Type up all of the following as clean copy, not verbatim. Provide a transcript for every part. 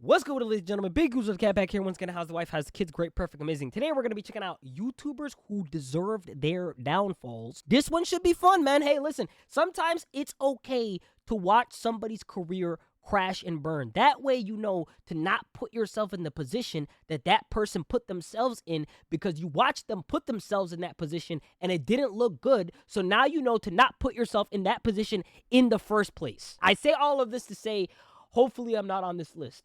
What's good, ladies and gentlemen? Big GucciSoldierCaptain back here once again. How's the wife? How's the kids? Great, perfect, amazing. Today we're going to be checking out YouTubers who deserved their downfalls. This one should be fun, man. Hey, listen, sometimes it's okay to watch somebody's career crash and burn. That way you know to not put yourself in the position that that person put themselves in, because you watched them put themselves in that position and it didn't look good. So now you know to not put yourself in that position in the first place. I say all of this to say, hopefully I'm not on this list.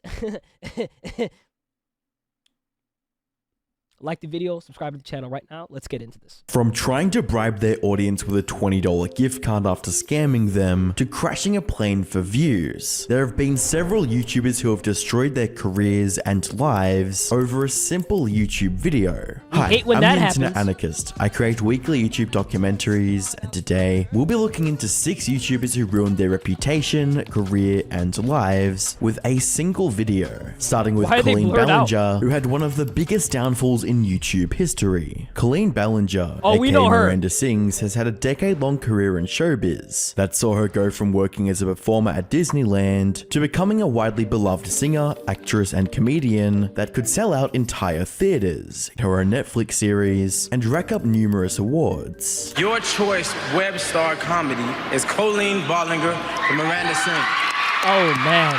Like the video, subscribe to the channel right now. Let's get into this. From trying to bribe their audience with a $20 gift card after scamming them, to crashing a plane for views, there have been several YouTubers who have destroyed their careers and lives over a simple YouTube video. Hi, I'm the Internet Anarchist. I create weekly YouTube documentaries, and today we'll be looking into 6 YouTubers who ruined their reputation, career, and lives with a single video. Starting with Colleen Ballinger, who had one of the biggest downfalls in YouTube history. Colleen Ballinger, we know her. Miranda Sings, has had a decade-long career in showbiz that saw her go from working as a performer at Disneyland to becoming a widely beloved singer, actress, and comedian that could sell out entire theaters, her own Netflix series, and rack up numerous awards. Your choice web star comedy is Colleen Ballinger and Miranda Sings. Oh man,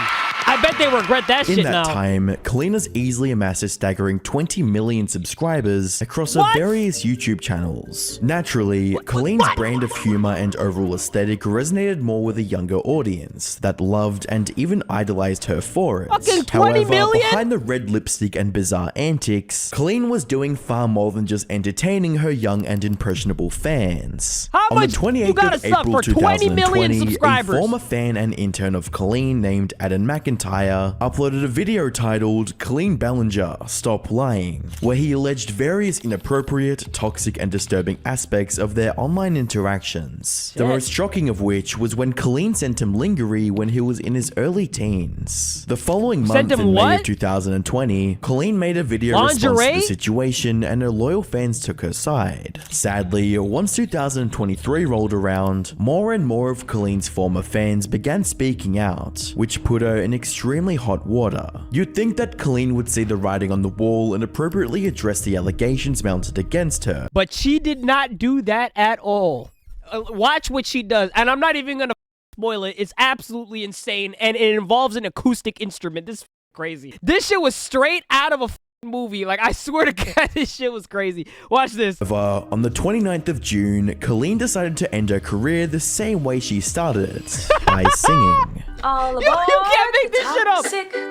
I bet they regret that shit now. In that time, Colleen has easily amassed a staggering 20 million subscribers across her various YouTube channels. Naturally, Colleen's brand of humor and overall aesthetic resonated more with a younger audience that loved and even idolized her for it. Fucking 20 million? Behind the red lipstick and bizarre antics, Colleen was doing far more than just entertaining her young and impressionable fans. How much On the 28th of April 2020, a former fan and intern of Colleen named Adam McIntyre uploaded a video titled Colleen Ballinger, Stop Lying, where he alleged various inappropriate, toxic, and disturbing aspects of their online interactions. The most shocking of which was when Colleen sent him lingerie when he was in his early teens. The following month, in May of 2020, Colleen made a video response to the situation, and her loyal fans took her side. Sadly, once 2023 rolled around, more and more of Colleen's former fans began speaking out, which put her in extremely hot water. You'd think that Colleen would see the writing on the wall and appropriately address the allegations mounted against her. But she did not do that at all. Watch what she does, and I'm not even gonna spoil it. It's absolutely insane, and it involves an acoustic instrument. This is crazy. This shit was straight out of a movie. Like, I swear to God, this shit was crazy. Watch this. However, on the 29th of June, Colleen decided to end her career the same way she started it, by singing. You can't make this shit up.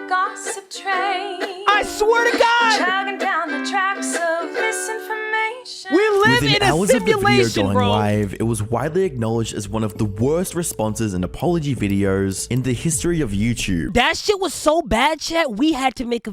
Gossip train. I swear to God. Dragging down the tracks of misinformation. We live in a hours of the video simulation, going live, it was widely acknowledged as one of the worst responses and apology videos in the history of YouTube. That shit was so bad, chat. We had to make a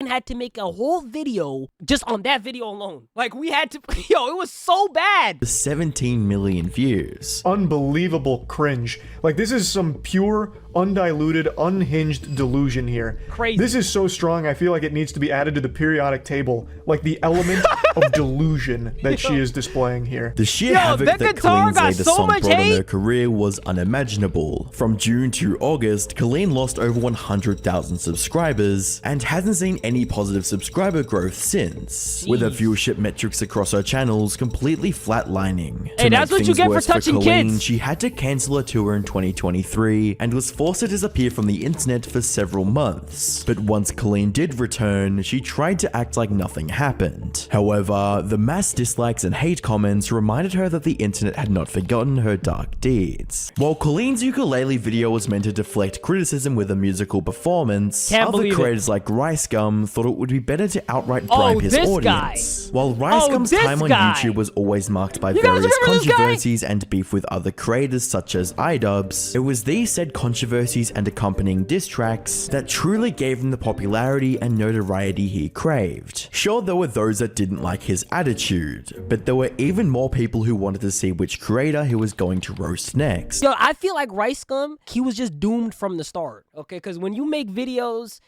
had to make a whole video just on that video alone. Like, we had to, yo, it was so bad. 17 million views. Unbelievable cringe. Like, this is some pure, undiluted, unhinged delusion here. Crazy. This is so strong, I feel like it needs to be added to the periodic table, like the element of delusion that she is displaying here. The sheer havoc that Colleen's latest song brought on her career was unimaginable. From June to August, Colleen lost over 100,000 subscribers and hasn't seen any positive subscriber growth since, with her viewership metrics across her channels completely flatlining. Hey, that's what you get for touching kids. She had to cancel her tour in 2023 and was forced to disappear from the internet for several months. But once Colleen did return, she tried to act like nothing happened. However, the mass dislikes and hate comments reminded her that the internet had not forgotten her dark deeds. While Colleen's ukulele video was meant to deflect criticism with a musical performance, other creators like RiceGum thought it would be better to outright bribe his audience. While RiceGum's time on YouTube was always marked by various controversies and beef with other creators such as iDubbbz, it was these said controversies and accompanying diss tracks that truly gave him the popularity and notoriety he craved. Sure, there were those that didn't like his attitude, but there were even more people who wanted to see which creator he was going to roast next. Yo, I feel like RiceGum, he was just doomed from the start, okay? Because when you make videos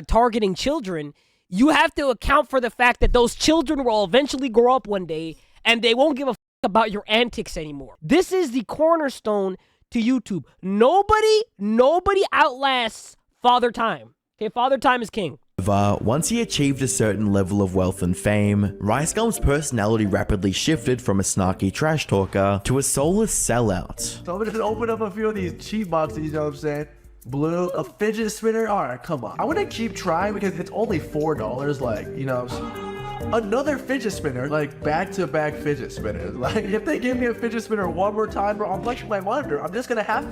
targeting children, you have to account for the fact that those children will eventually grow up one day and they won't give a about your antics anymore. This is the cornerstone to YouTube. Nobody outlasts Father Time. Okay, father time is king. However, once he achieved a certain level of wealth and fame, RiceGum's personality rapidly shifted from a snarky trash talker to a soulless sellout. So I'm gonna open up a few of these cheap boxes, you know what I'm saying? Blue, a fidget spinner. All right, come on. I want to keep trying because it's only $4. Like, you know, another fidget spinner, like back-to-back fidget spinners. Like, if they give me a fidget spinner one more time, bro, I'm flexing my monitor. I'm just gonna have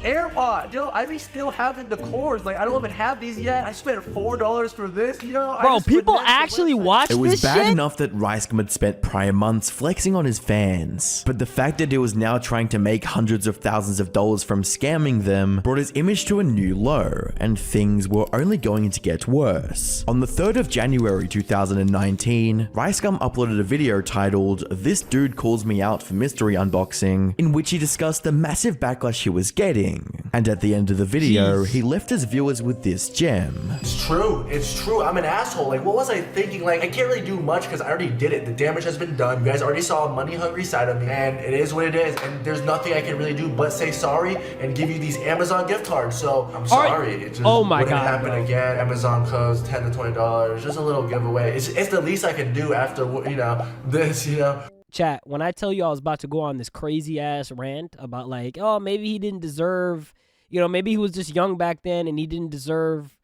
AirPod. Yo, I be still having the cords. Like, I don't even have these yet. I spent $4 for this. You know, bro, people actually watch this shit. It was bad enough that RiceGum had spent prior months flexing on his fans, but the fact that he was now trying to make hundreds of thousands of dollars from scamming them brought his image to a new low, and things were only going to get worse. On the 3rd of January 2019, RiceGum uploaded a video titled "This Dude Calls Me Out for Mystery Unboxing," in which he discussed the massive backlash he was getting. And at the end of the video, he left his viewers with this gem. It's true. I'm an asshole. Like, what was I thinking? Like, I can't really do much because I already did it. The damage has been done. You guys already saw a money hungry side of me, and it is what it is. And there's nothing I can really do but say sorry and give you these Amazon gift cards. So I'm sorry. It just wouldn't happen again. Amazon codes $10 to $20. Just a little giveaway. It's the least I can do after, you know, this, you know. Chat, when I tell you I was about to go on this crazy ass rant about like, oh, maybe he didn't deserve, you know, maybe he was just young back then and he didn't deserve,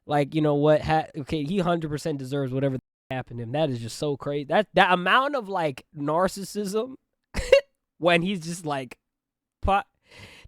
like, you know what, okay, he 100% deserves whatever happened to him. That is just so crazy. That amount of like narcissism when he's just like,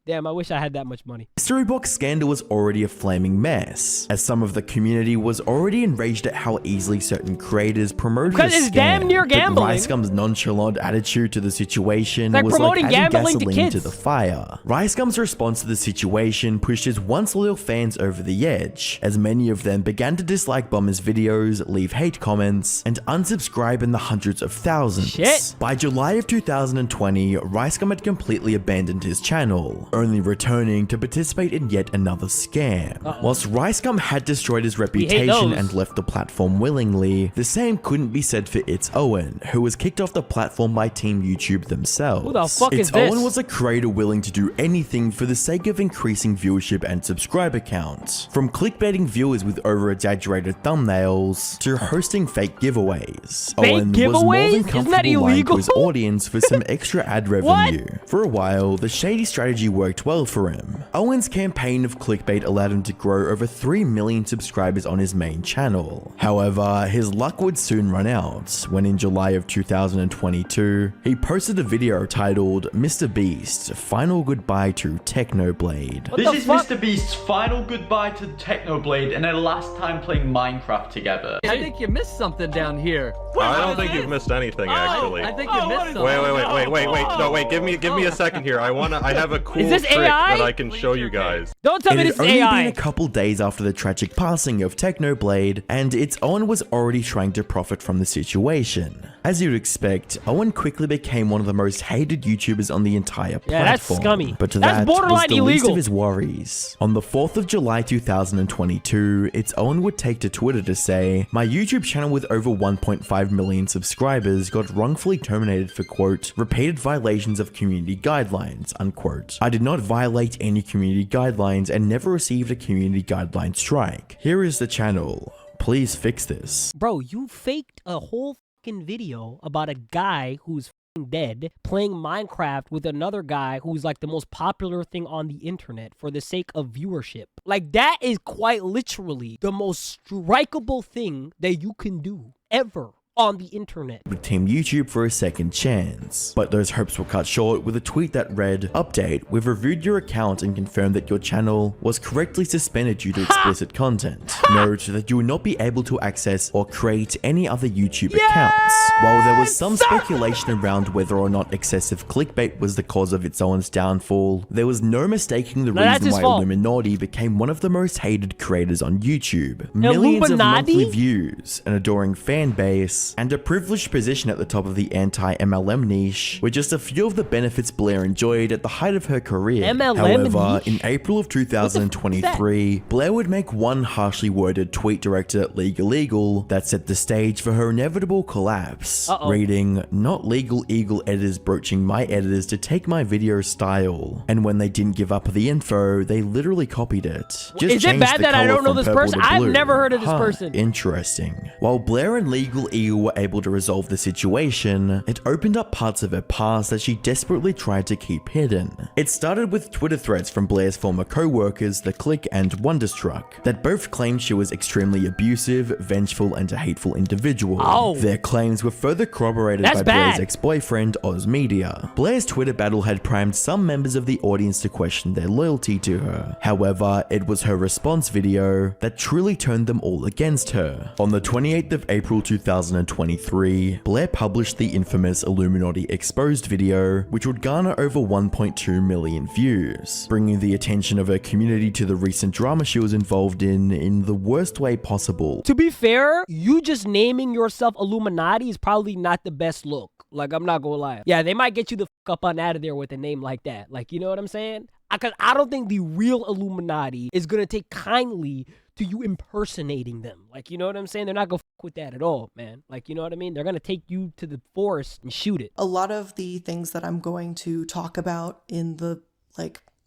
damn, I wish I had that much money. The mystery box scandal was already a flaming mess, as some of the community was already enraged at how easily certain creators promoted because it's damn near gambling. But RiceGum's nonchalant attitude to the situation was promoting like adding gambling to gasoline kids. to the fire. RiceGum's response to the situation pushed his once loyal fans over the edge, as many of them began to dislike Bomber's videos, leave hate comments, and unsubscribe in the hundreds of thousands. Shit. By July of 2020, RiceGum had completely abandoned his channel, only returning to participate in yet another scam. Whilst RiceGum had destroyed his reputation and left the platform willingly, the same couldn't be said for It's Owen, who was kicked off the platform by Team YouTube themselves. Who the fuck is It's this? Owen was a creator willing to do anything for the sake of increasing viewership and subscriber counts, from clickbaiting viewers with over-exaggerated thumbnails to hosting fake giveaways. Owen was more than comfortable lying to his audience for some extra ad revenue. For a while, the shady strategy worked well for him. Owen's campaign of clickbait allowed him to grow over 3 million subscribers on his main channel. However, his luck would soon run out when in July of 2022, he posted a video titled "Mr. Beast, Final Goodbye to Technoblade." This is Mr. Beast's final goodbye to Technoblade and their last time playing Minecraft together. I think you missed something down here. I don't think you've missed anything, actually. I think you missed something. Wait. No, wait. Give me a second here. I have a cool trick that I can show you guys. Don't tell me this is AI. It had only been a couple days after the tragic passing of Technoblade, and It's Owen was already trying to profit from the situation. As you'd expect, Owen quickly became one of the most hated YouTubers on the entire platform. Yeah, that's scummy. But That's that borderline was the least illegal. of his worries. On the 4th of July 2022, It's Owen would take to Twitter to say, "My YouTube channel with over 1.5 million subscribers got wrongfully terminated for, quote, repeated violations of community guidelines, unquote. I did not violate any community guidelines and never received a community guideline strike. Here is the channel. Please fix this." Bro, you faked a whole fucking video about a guy who's fucking dead playing Minecraft with another guy who's like the most popular thing on the internet for the sake of viewership. Like, that is quite literally the most strikeable thing that you can do ever on the internet. With Team YouTube for a second chance. But those hopes were cut short with a tweet that read, "Update, we've reviewed your account and confirmed that your channel was correctly suspended due to explicit content. Note that you will not be able to access or create any other YouTube accounts." While there was some speculation around whether or not excessive clickbait was the cause of It's Owen's downfall, there was no mistaking the reason why Illuminati became one of the most hated creators on YouTube. Millions of monthly views, an adoring fan base, followers, and a privileged position at the top of the anti-MLM niche were just a few of the benefits Blair enjoyed at the height of her career. MLM However, niche? in April of 2023, Blair would make one harshly worded tweet directed at League Illegal that set the stage for her inevitable collapse, reading, "Not legal eagle editors broaching my editors to take my video style." And when they didn't give up the info, they literally copied it. Just Is it changed bad the that I color don't know from this purple person? to I've blue. never heard of this Huh, person. Interesting. While Blair and Legal Eagle were able to resolve the situation, it opened up parts of her past that she desperately tried to keep hidden. It started with Twitter threads from Blair's former co-workers, The Click and Wonderstruck, that both claimed she was extremely abusive, vengeful, and a hateful individual. Their claims were further corroborated by Blair's ex-boyfriend, Oz Media. Blair's Twitter battle had primed some members of the audience to question their loyalty to her. However, it was her response video that truly turned them all against her. On the 28th of April 2023, Blair published the infamous Illuminati Exposed video, which would garner over 1.2 million views, bringing the attention of her community to the recent drama she was involved in the worst way possible. To be fair, you just naming yourself Illuminati is probably not the best look. Like, I'm not gonna lie. Yeah, they might get you the fuck up on out of there with a name like that. Like, you know what I'm saying? Because I don't think the real Illuminati is gonna take kindly to you impersonating them. Like, you know what I'm saying? They're not gonna fuck with that at all, man. Like, you know what I mean? They're gonna take you to the forest and shoot it. A lot of the things that I'm going to talk about in the,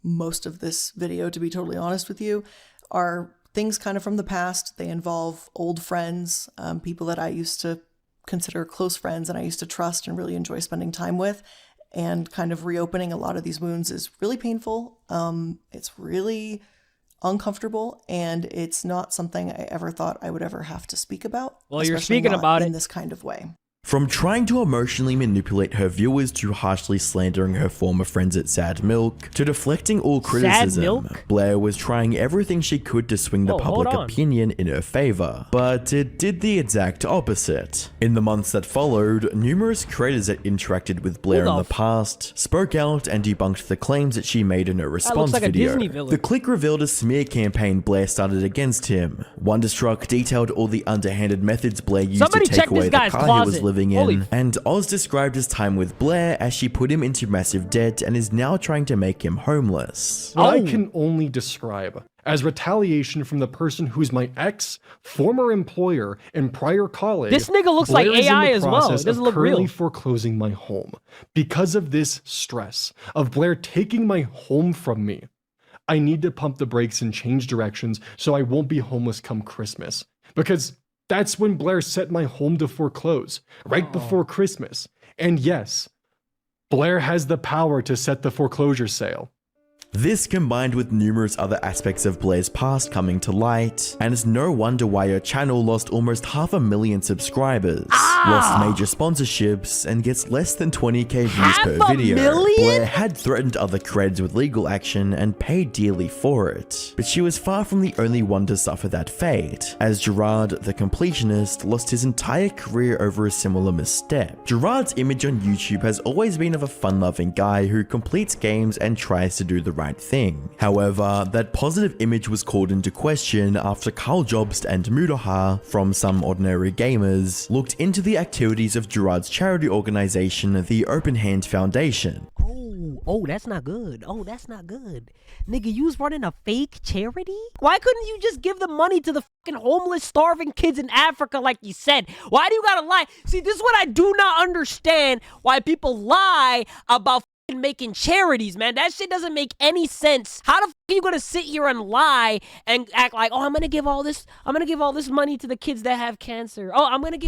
most of this video, to be totally honest with you, are things kind of from the past. They involve old friends, people that I used to consider close friends and I used to trust and really enjoy spending time with. And kind of reopening a lot of these wounds is really painful. It's really uncomfortable, and it's not something I ever thought I would ever have to speak about. Well, you're speaking about it in this kind of way. From trying to emotionally manipulate her viewers to harshly slandering her former friends at Sad Milk to deflecting all criticism, Blair was trying everything she could to swing the public opinion in her favor, but it did the exact opposite. In the months that followed, numerous creators that interacted with Blair in the past spoke out and debunked the claims that she made in her response video. The Click revealed a smear campaign Blair started against him. Wonderstruck detailed all the underhanded methods Blair used to take away the car he was living in, and Oz described his time with Blair as she put him into massive debt and is now trying to make him homeless. What I can only describe as retaliation from the person who's my ex, former employer, and prior colleague. This nigga looks like AI as well. It doesn't look real. Currently foreclosing my home. Because of this stress of Blair taking my home from me, I need to pump the brakes and change directions so I won't be homeless come Christmas. Because that's when Blair set my home to foreclose, right before Christmas. And yes, Blair has the power to set the foreclosure sale. This combined with numerous other aspects of Blair's past coming to light, and it's no wonder why her channel lost almost 500,000 subscribers, lost major sponsorships, and gets less than 20k views per video. Blair had threatened other creds with legal action and paid dearly for it, but she was far from the only one to suffer that fate, as Gerard, the completionist, lost his entire career over a similar misstep. Gerard's image on YouTube has always been of a fun-loving guy who completes games and tries to do the right thing. However, that positive image was called into question after Carl Jobst and Mudaha, from Some Ordinary Gamers, looked into the activities of Gerard's charity organization, the Open Hand Foundation. Oh, that's not good. Oh, that's not good. Nigga, you was running a fake charity? Why couldn't you just give the money to the fucking homeless, starving kids in Africa like you said? Why do you gotta lie? See, this is what I do not understand, why people lie about making charities, man. That shit doesn't make any sense. How the fuck are you gonna sit here and lie and act like, oh, I'm gonna give all this money to the kids that have cancer. Oh, I'm gonna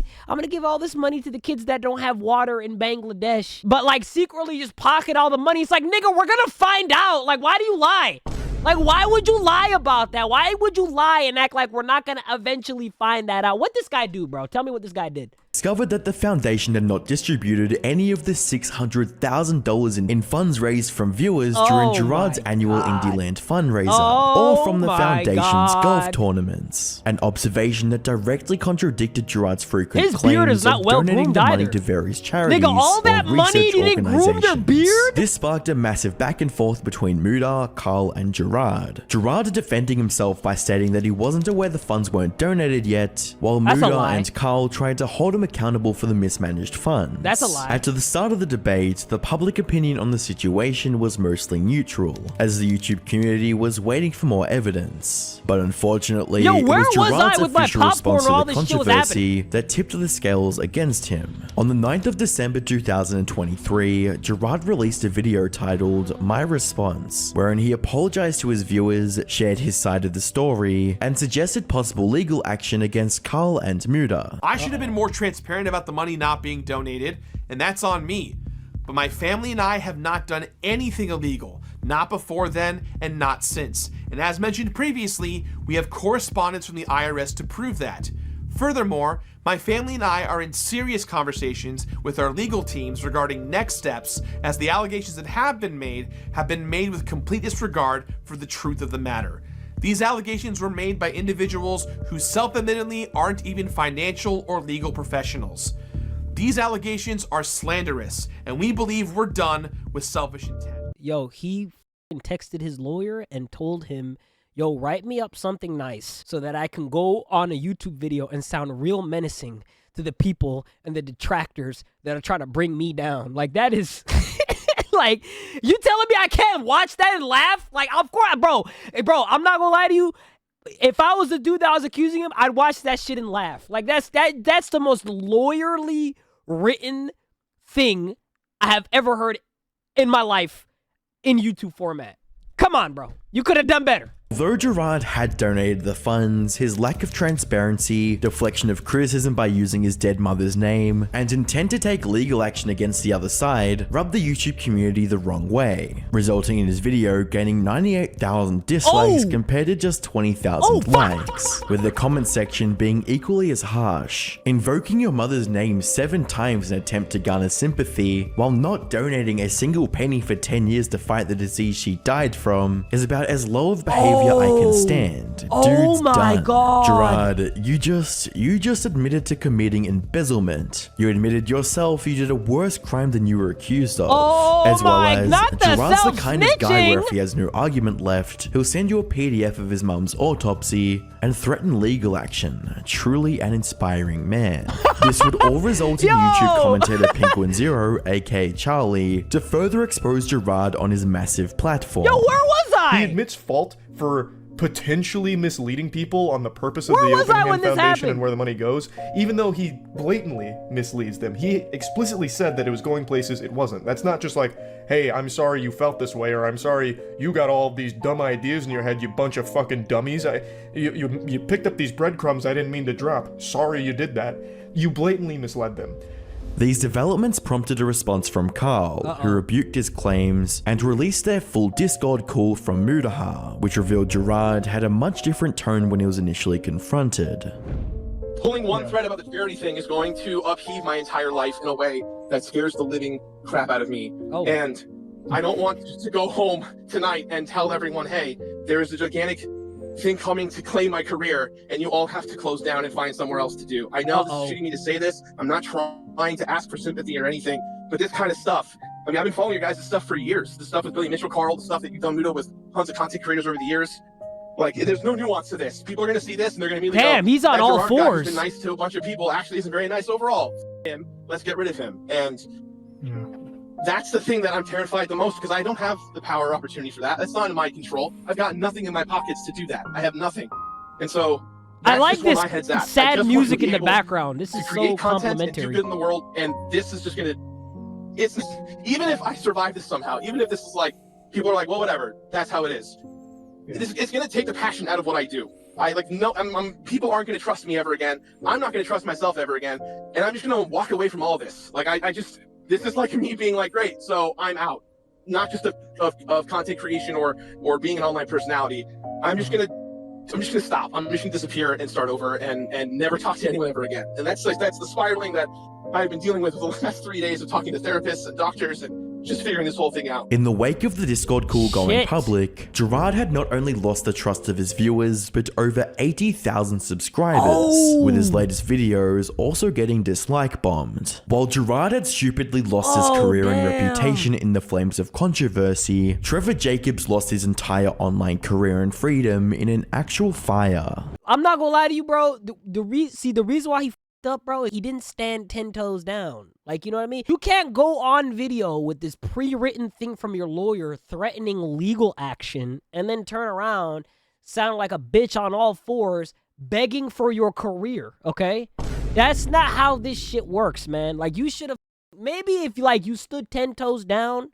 give all this money to the kids that don't have water in Bangladesh, but like secretly just pocket all the money. It's like, nigga, we're gonna find out. Like, why do you lie? Like, why would you lie about that? Why would you lie and act like we're not gonna eventually find that out? What this guy do, bro? Tell me what this guy did. Discovered that the foundation had not distributed any of the $600,000 in funds raised from viewers during Gerard's annual Indieland fundraiser, or from the foundation's golf tournaments. An observation that directly contradicted Gerard's frequent claims of donating the money to various charities. Nigga, all that money didn't groom their beard? This sparked a massive back and forth between Muda, Carl, and Gerard. Gerard defending himself by stating that he wasn't aware the funds weren't donated yet, while Muda and Carl tried to hold him accountable for the mismanaged funds. That's a lie. At the start of the debate, the public opinion on the situation was mostly neutral, as the YouTube community was waiting for more evidence. But unfortunately, Yo, where it was was Gerard's I with my official popcorn response when all to the this shit was controversy that tipped the scales against him. On the 9th of December 2023, Gerard released a video titled My Response, wherein he apologized to his viewers, shared his side of the story, and suggested possible legal action against Carl and Muda. I should have been more transparent about the money not being donated, and that's on me. But my family and I have not done anything illegal, not before then and not since. And as mentioned previously, we have correspondence from the IRS to prove that. Furthermore, my family and I are in serious conversations with our legal teams regarding next steps, as the allegations that have been made with complete disregard for the truth of the matter. These allegations were made by individuals who self-admittedly aren't even financial or legal professionals. These allegations are slanderous, and we believe we're done with selfish intent. Yo, he texted his lawyer and told him, yo, write me up something nice so that I can go on a YouTube video and sound real menacing to the people and the detractors that are trying to bring me down. Like, that is... like, you telling me I can't watch that and laugh? Like, of course, bro, I'm not gonna lie to you. If I was the dude that was accusing him, I'd watch that shit and laugh. Like, that's the most lawyerly written thing I have ever heard in my life in YouTube format. Come on, bro. You could have done better. Though Gerard had donated the funds, his lack of transparency, deflection of criticism by using his dead mother's name, and intent to take legal action against the other side rubbed the YouTube community the wrong way, resulting in his video gaining 98,000 dislikes compared to just 20,000 likes, with the comment section being equally as harsh. Invoking your mother's name 7 times in an attempt to garner sympathy, while not donating a single penny for 10 years to fight the disease she died from, is about as low of behavior I can stand. Dude's done. Gerard, you just admitted to committing embezzlement. You admitted yourself you did a worse crime than you were accused of. As well as, Gerard's the kind of guy where if he has no argument left, he'll send you a PDF of his mum's autopsy and threaten legal action. Truly an inspiring man. This would all result in YouTube commentator Penguin0, aka Charlie, to further expose Gerard on his massive platform. Yo, where was I? He admits fault for potentially misleading people on the purpose of the Open Hand Foundation and where the money goes, even though he blatantly misleads them. He explicitly said that it was going places it wasn't. That's not just like, hey, I'm sorry you felt this way, or I'm sorry you got all these dumb ideas in your head, you bunch of fucking dummies. You picked up these breadcrumbs I didn't mean to drop. Sorry you did that. You blatantly misled them. These developments prompted a response from Carl, who rebuked his claims and released their full Discord call from Mudaha, which revealed Gerard had a much different tone when he was initially confronted. Pulling one thread about the charity thing is going to upheave my entire life in a way that scares the living crap out of me. And I don't want to go home tonight and tell everyone, hey, there is a gigantic thing coming to claim my career, and you all have to close down and find somewhere else to do. I know this is shitty me to say this. I'm not trying to ask for sympathy or anything, but this kind of stuff, I mean, I've been following your guys' stuff for years. The stuff with Billy Mitchell, Carl, the stuff that you've done, Muda, with tons of content creators over the years. Like, there's no nuance to this. People are going to see this, and they're going to immediately go, he's on all fours. Been nice to a bunch of people. Actually, isn't very nice overall. Let's get rid of him. And that's the thing that I'm terrified the most, because I don't have the power or opportunity for that. That's not in my control. I've got nothing in my pockets to do that. I have nothing. And so I like this sad music in the background. This is so complimentary. Do good in the world, and this is just gonna. It's even if I survive this somehow, even if this is like people are like, well, whatever, that's how it is. It's gonna take the passion out of what I do. People aren't gonna trust me ever again. I'm not gonna trust myself ever again, and I'm just gonna walk away from all this. Like this is like me being like, great, so I'm out. Not just of content creation or being an online personality. I'm just gonna stop. I'm just gonna disappear and start over and never talk to anyone ever again. And that's the spiraling that I've been dealing with the last 3 days of talking to therapists and doctors and just figuring this whole thing out. In the wake of the Discord call going public, Gerard had not only lost the trust of his viewers, but over 80,000 subscribers, with his latest videos also getting dislike bombed. While Gerard had stupidly lost his career and reputation in the flames of controversy, Trevor Jacobs lost his entire online career and freedom in an actual fire. I'm not gonna lie to you, bro. The reason why he up, bro. He didn't stand 10 toes down. Like, you know what I mean? You can't go on video with this pre-written thing from your lawyer threatening legal action and then turn around, sound like a bitch on all fours, begging for your career, okay? That's not how this shit works, man. Like, you should have, maybe if, like, you stood 10 toes down,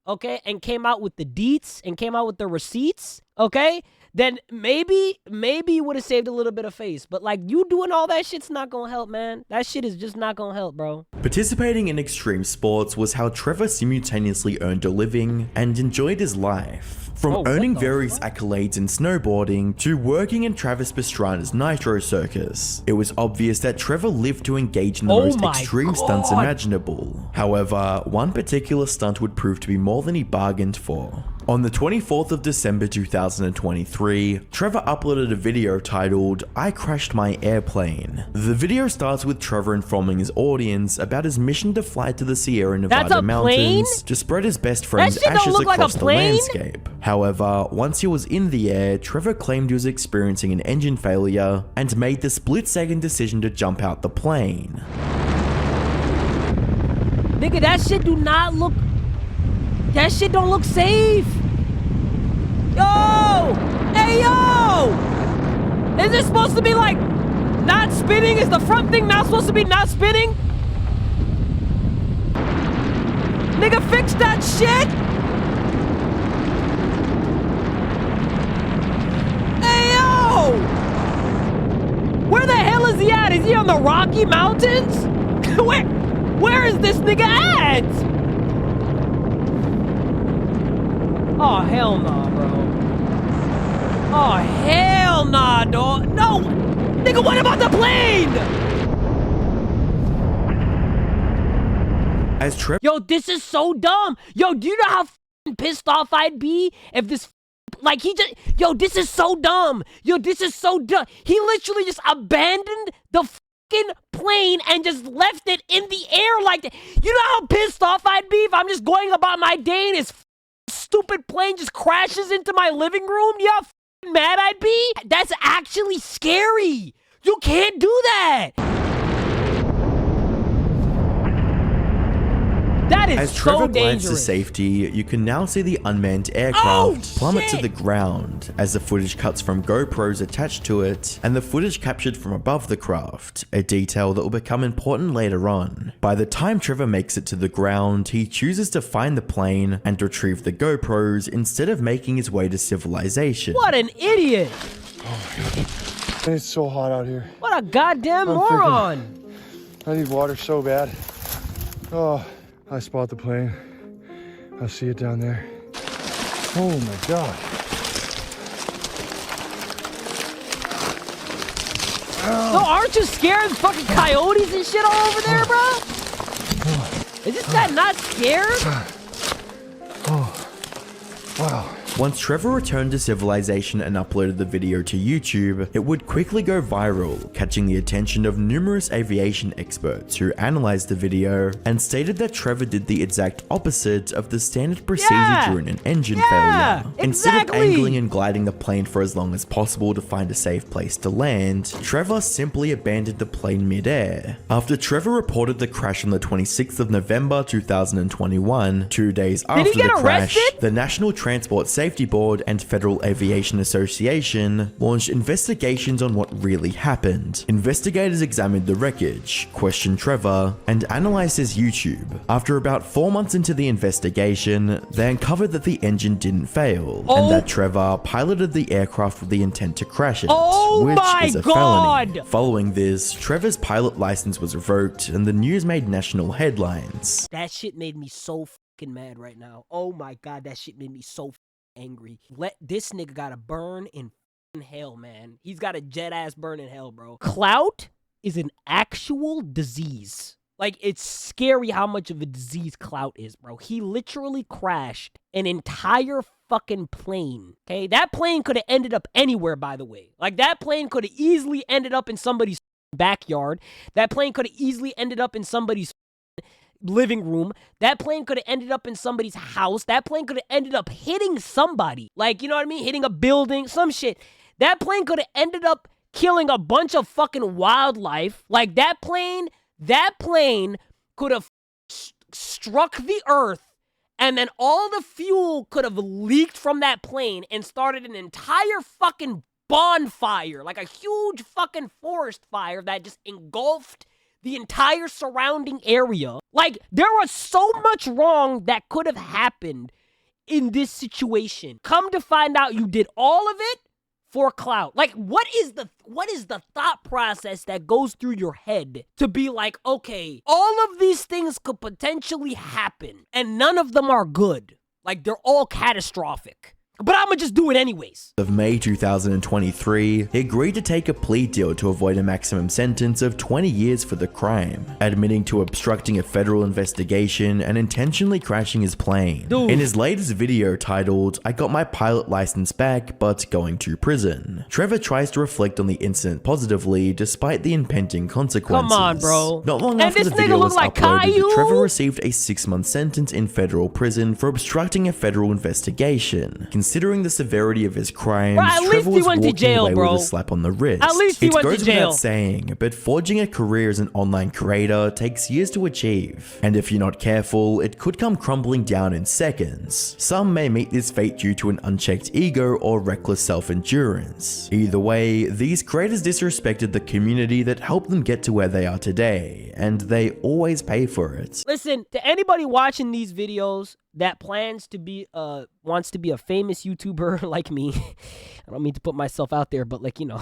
okay, and came out with the deets and came out with the receipts, okay, then maybe you would have saved a little bit of face. But, like, you doing all that shit's not gonna help, man. That shit is just not gonna help, bro. Participating in extreme sports was how Trevor simultaneously earned a living and enjoyed his life. From earning various accolades in snowboarding to working in Travis Pastrana's Nitro Circus, it was obvious that Trevor lived to engage in the most extreme stunts imaginable. However, one particular stunt would prove to be more than he bargained for. On the 24th of December 2023, Trevor uploaded a video titled, "I Crashed My Airplane." The video starts with Trevor informing his audience about his mission to fly to the Sierra Nevada mountains to spread his best friend's ashes across the landscape. However, once he was in the air, Trevor claimed he was experiencing an engine failure and made the split-second decision to jump out the plane. Nigga, that shit do not look... That shit don't look safe. Yo! Hey, yo! Is this supposed to be like not spinning? Is the front thing not supposed to be not spinning? Nigga, fix that shit! Hey, yo! Where the hell is he at? Is he on the Rocky Mountains? Where is this nigga at? Oh, hell nah, bro. Oh, hell nah, dog. No! Nigga, what about the plane? As Trevor... Yo, this is so dumb. Yo, do you know how pissed off I'd be if this... Like, he just... Yo, this is so dumb. Yo, this is so dumb. He literally just abandoned the fucking plane and just left it in the air like that. You know how pissed off I'd be if I'm just going about my day and his stupid plane just crashes into my living room? You know how f***ing mad I'd be? That's actually scary. You can't do that. That is As Trevor so glides to dangerous. safety, you can now see the unmanned aircraft plummet to the ground as the footage cuts from GoPros attached to it and the footage captured from above the craft, a detail that will become important later on. By the time Trevor makes it to the ground, he chooses to find the plane and retrieve the GoPros instead of making his way to civilization. What an idiot! Oh my God. It's so hot out here. What a goddamn moron! I need water so bad. Oh, I spot the plane. I see it down there. Oh my God. No, aren't you scared of fucking coyotes and shit all over there, bro? Is this guy not scared? Oh, wow. Once Trevor returned to civilization and uploaded the video to YouTube, it would quickly go viral, catching the attention of numerous aviation experts who analyzed the video and stated that Trevor did the exact opposite of the standard procedure during an engine failure. Instead of angling and gliding the plane for as long as possible to find a safe place to land, Trevor simply abandoned the plane mid-air. After Trevor reported the crash on the 26th of November 2021, 2 days after the crash, the National Transport Safety Board and Federal Aviation Association launched investigations on what really happened. Investigators examined the wreckage, questioned Trevor, and analyzed his YouTube. After about 4 months into the investigation, they uncovered that the engine didn't fail, and that Trevor piloted the aircraft with the intent to crash it, which is a felony. Following this, Trevor's pilot license was revoked, and the news made national headlines. That shit made me so fucking mad right now. Oh my God, that shit made me so angry. This nigga gotta burn in hell, man. He's got a jet ass burn in hell, bro. Clout is an actual disease. Like, it's scary how much of a disease clout is, bro. He literally crashed an entire fucking plane, okay? That plane could have ended up anywhere, by the way. Like, that plane could have easily ended up in somebody's backyard. That plane could have easily ended up in somebody's living room. That plane could have ended up in somebody's house. That plane could have ended up hitting somebody. Like, you know what I mean? Hitting a building, some shit. That plane could have ended up killing a bunch of fucking wildlife. Like, that plane could have struck the earth, and then all the fuel could have leaked from that plane and started an entire fucking bonfire, like a huge fucking forest fire that just engulfed the entire surrounding area. Like, there was so much wrong that could have happened in this situation. Come to find out, you did all of it for clout. Like, what is the thought process that goes through your head to be like, okay, all of these things could potentially happen and none of them are good. Like, they're all catastrophic. But I'm gonna just do it anyways. Of May 2023, he agreed to take a plea deal to avoid a maximum sentence of 20 years for the crime, admitting to obstructing a federal investigation and intentionally crashing his plane. Dude. In his latest video titled, "I got my pilot license back, but going to prison," Trevor tries to reflect on the incident positively despite the impending consequences. Come on, bro. Not long And after this the nigga video look was like uploaded, Caillou? Trevor received a 6-month sentence in federal prison for obstructing a federal investigation. Considering the severity of his crimes, Bro, at least Trevor he was went to walking jail, away bro. with a slap on the wrist. At least he It went to goes jail. without saying, but forging a career as an online creator takes years to achieve. And if you're not careful, it could come crumbling down in seconds. Some may meet this fate due to an unchecked ego or reckless self-endurance. Either way, these creators disrespected the community that helped them get to where they are today, and they always pay for it. Listen, to anybody watching these videos that wants to be a famous YouTuber like me, I don't mean to put myself out there, but like, you know,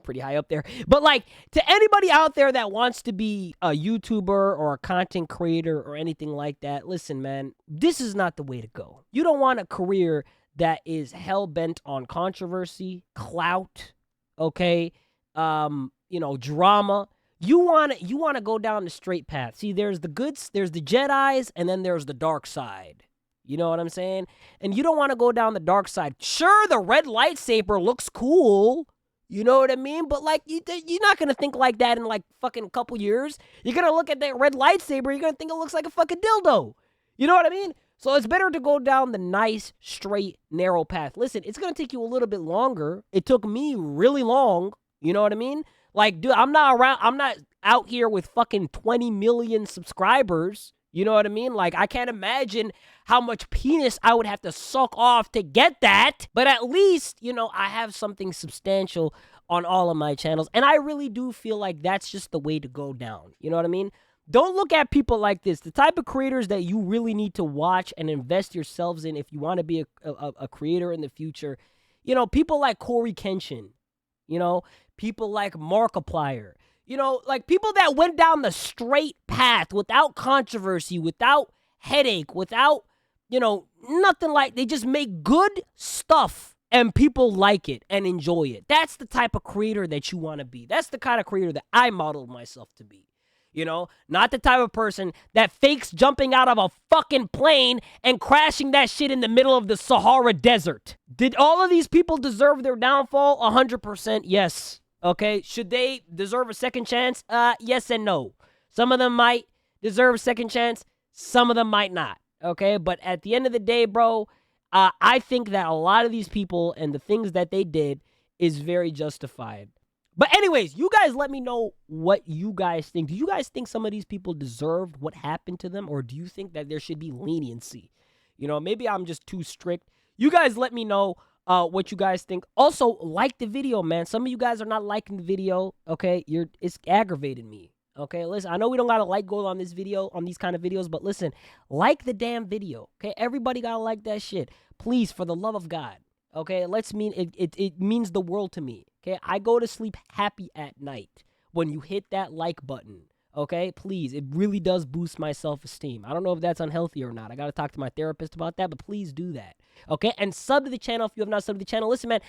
pretty high up there. But like, to anybody out there that wants to be a YouTuber or a content creator or anything like that, listen, man, this is not the way to go. You don't want a career that is hell-bent on controversy, clout, okay, you know, drama. You want to go down the straight path. See, there's the goods, there's the Jedis, and then there's the dark side. You know what I'm saying? And you don't want to go down the dark side. Sure, the red lightsaber looks cool. You know what I mean? But like, you're not going to think like that in like fucking couple years. You're going to look at that red lightsaber, you're going to think it looks like a fucking dildo. You know what I mean? So it's better to go down the nice, straight, narrow path. Listen, it's going to take you a little bit longer. It took me really long. You know what I mean? Like, dude, I'm not out here with fucking 20 million subscribers. You know what I mean? Like, I can't imagine how much penis I would have to suck off to get that. But at least, you know, I have something substantial on all of my channels. And I really do feel like that's just the way to go down. You know what I mean? Don't look at people like this. The type of creators that you really need to watch and invest yourselves in if you want to be a creator in the future. You know, people like Corey Kenshin. You know, people like Markiplier, you know, like people that went down the straight path without controversy, without headache, without, you know, nothing like, they just make good stuff and people like it and enjoy it. That's the type of creator that you want to be. That's the kind of creator that I modeled myself to be. You know, not the type of person that fakes jumping out of a fucking plane and crashing that shit in the middle of the Sahara Desert. Did all of these people deserve their downfall? 100% yes. Okay, should they deserve a second chance? Yes and no. Some of them might deserve a second chance. Some of them might not. Okay, but at the end of the day, bro, I think that a lot of these people and the things that they did is very justified. But anyways, you guys let me know what you guys think. Do you guys think some of these people deserved what happened to them? Or do you think that there should be leniency? You know, maybe I'm just too strict. You guys let me know what you guys think. Also, like the video, man. Some of you guys are not liking the video, okay? It's aggravating me, okay? Listen, I know we don't got a like goal on this video, on these kind of videos, but listen, like the damn video, okay? Everybody got to like that shit. Please, for the love of God, okay? It means the world to me. Okay, I go to sleep happy at night when you hit that like button. Okay, please, it really does boost my self-esteem. I don't know if that's unhealthy or not. I got to talk to my therapist about that, but please do that. Okay, and sub to the channel if you have not subbed to the channel. Listen, man,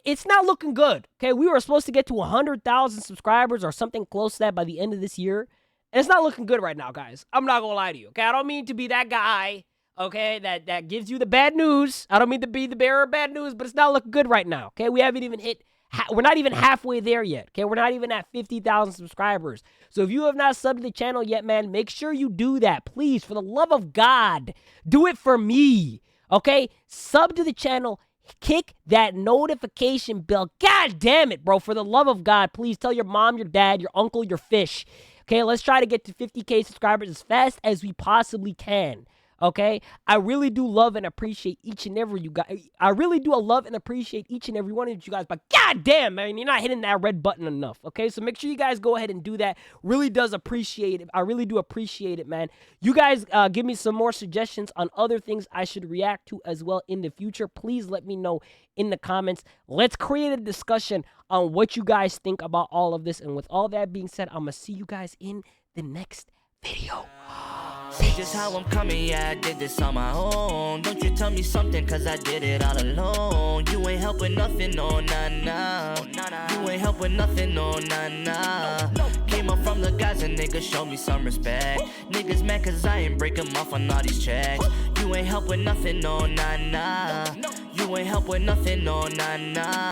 it's not looking good. Okay, we were supposed to get to 100,000 subscribers or something close to that by the end of this year. And it's not looking good right now, guys. I'm not going to lie to you. Okay, I don't mean to be that guy, okay, that gives you the bad news. I don't mean to be the bearer of bad news, but it's not looking good right now. Okay, we haven't even hit... We're not even halfway there yet, okay? We're not even at 50,000 subscribers. So if you have not subbed to the channel yet, man, make sure you do that. Please, for the love of God, do it for me, okay? Sub to the channel, kick that notification bell. God damn it, bro. For the love of God, please tell your mom, your dad, your uncle, your fish. Okay, let's try to get to 50K subscribers as fast as we possibly can. Okay, I really do love and appreciate each and every you guys. I really do love and appreciate each and every one of you guys. But goddamn, man, you're not hitting that red button enough. Okay, so make sure you guys go ahead and do that. Really does appreciate it. I really do appreciate it, man. You guys give me some more suggestions on other things I should react to as well in the future. Please let me know in the comments. Let's create a discussion on what you guys think about all of this. And with all that being said, I'm gonna see you guys in the next video. See just how I'm coming, yeah, I did this on my own. Don't you tell me something, cause I did it all alone. You ain't helping nothing, no, nah, nah. You ain't helping nothing, no, nah, nah. Came up from the guys and niggas show me some respect. Niggas mad cause I ain't breaking off on all these checks. You ain't helping nothing, no, nah, nah. You ain't helping nothing, no, nah, nah.